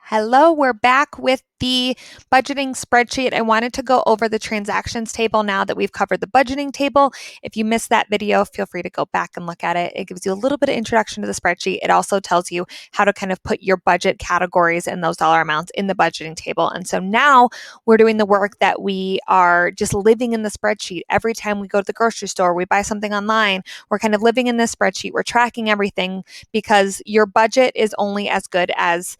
Hello, we're back with the budgeting spreadsheet. I wanted to go over the transactions table now that we've covered the budgeting table. If you missed that video, feel free to go back and look at it. It gives you a little bit of introduction to the spreadsheet. It also tells you how to kind of put your budget categories and those dollar amounts in the budgeting table. And so now we're doing the work that we are just living in the spreadsheet. Every time we go to the grocery store, we buy something online, we're kind of living in this spreadsheet. We're tracking everything because your budget is only as good as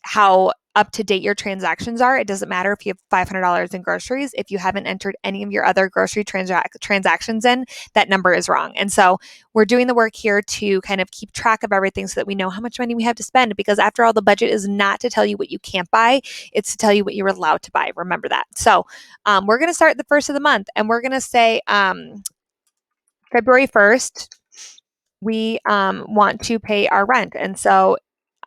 how up to date your transactions are. It doesn't matter if you have $500 in groceries. If you haven't entered any of your other grocery transactions in, that number is wrong. And so we're doing the work here to kind of keep track of everything so that we know how much money we have to spend, because after all, the budget is not to tell you what you can't buy. It's to tell you what you're allowed to buy. Remember that. So we're going to start the first of the month, and we're going to say February 1st, we want to pay our rent. And so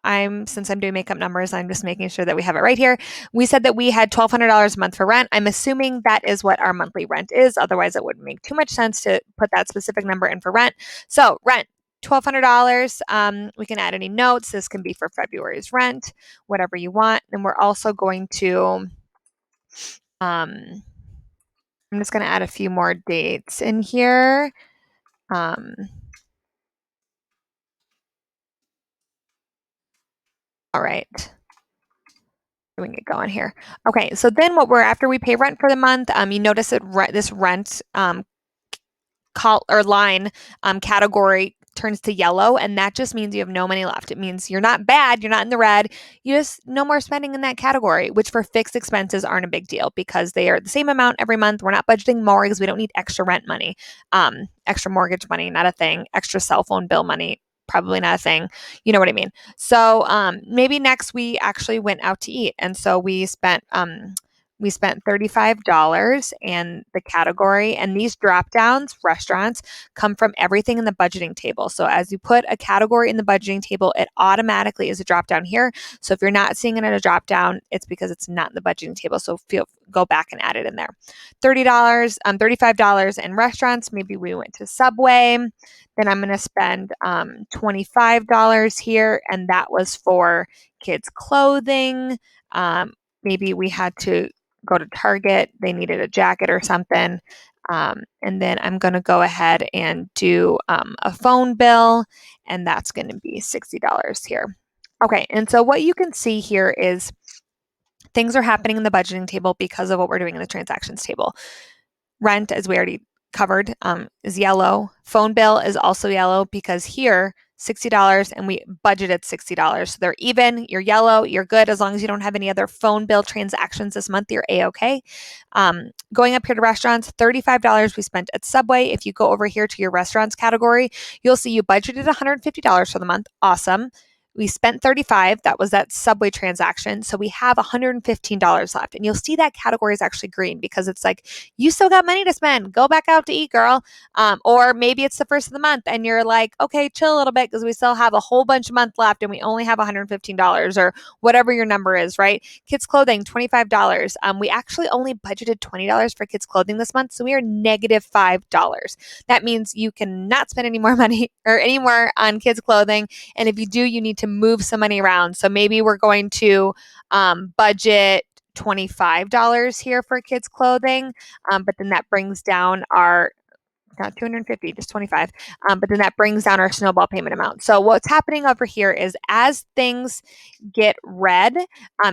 since I'm doing makeup numbers, I'm just making sure that we have it right here. We said that we had $1,200 a month for rent. I'm assuming that is what our monthly rent is. Otherwise, it wouldn't make too much sense to put that specific number in for rent. So rent, $1,200. We can add any notes. This can be for February's rent, whatever you want. And we're also going to, I'm just going to add a few more dates in here. All right. We can get going here. Okay, so then after we pay rent for the month, you notice that this rent line category turns to yellow, and that just means you have no money left. It means you're not bad, you're not in the red, you just no more spending in that category, which for fixed expenses aren't a big deal because they are the same amount every month. We're not budgeting more because we don't need extra rent money, extra mortgage money, not a thing, extra cell phone bill money, probably not a thing. You know what I mean? So maybe next we actually went out to eat, and so we spent $35 in the category, and these drop downs, restaurants, come from everything in the budgeting table. So as you put a category in the budgeting table, it automatically is a drop down here. So if you're not seeing it at a drop down, it's because it's not in the budgeting table. So go back and add it in there. $35 in restaurants. Maybe we went to Subway. Then I'm going to spend $25 here, and that was for kids' clothing. Maybe we had to go to Target, they needed a jacket or something. And then I'm going to go ahead and do a phone bill, and that's going to be $60 here. Okay, and so what you can see here is things are happening in the budgeting table because of what we're doing in the transactions table. Rent, as we already covered, is yellow. Phone bill is also yellow because here, $60, and we budgeted $60. So they're even. You're yellow. You're good as long as you don't have any other phone bill transactions this month. You're A-okay. Going up here to restaurants, $35 we spent at Subway. If you go over here to your restaurants category, you'll see you budgeted $150 for the month. Awesome. We spent $35. That was that Subway transaction. So we have $115 left. And you'll see that category is actually green because it's like, you still got money to spend. Go back out to eat, girl. Or maybe it's the first of the month and you're like, okay, chill a little bit because we still have a whole bunch of month left and we only have $115 or whatever your number is, right? Kids clothing, $25. We actually only budgeted $20 for kids clothing this month. So we are negative $5. That means you cannot spend any more money or any more on kids clothing. And if you do, you need to move some money around. So maybe we're going to budget $25 here for kids clothing, but then that brings down our not 250, just 25. But then that brings down our snowball payment amount. So what's happening over here is as things get red,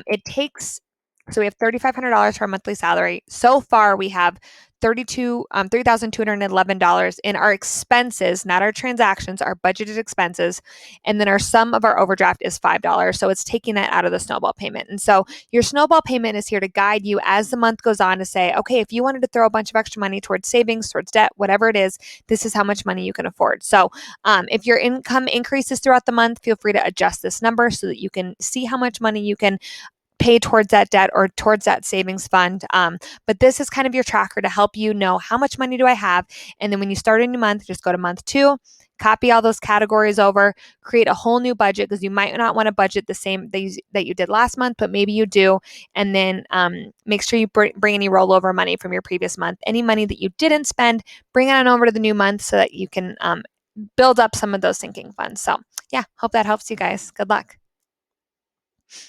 it takes. So we have $3,500 for our monthly salary. So far, we have $3,211 in our expenses, not our transactions, our budgeted expenses. And then our sum of our overdraft is $5. So it's taking that out of the snowball payment. And so your snowball payment is here to guide you as the month goes on to say, okay, if you wanted to throw a bunch of extra money towards savings, towards debt, whatever it is, this is how much money you can afford. So if your income increases throughout the month, feel free to adjust this number so that you can see how much money you can pay towards that debt or towards that savings fund. But this is kind of your tracker to help you know how much money do I have. And then when you start a new month, just go to month 2, copy all those categories over, create a whole new budget because you might not want to budget the same that you did last month, but maybe you do. And then make sure you bring any rollover money from your previous month. Any money that you didn't spend, bring it on over to the new month so that you can build up some of those sinking funds. So yeah, hope that helps you guys. Good luck.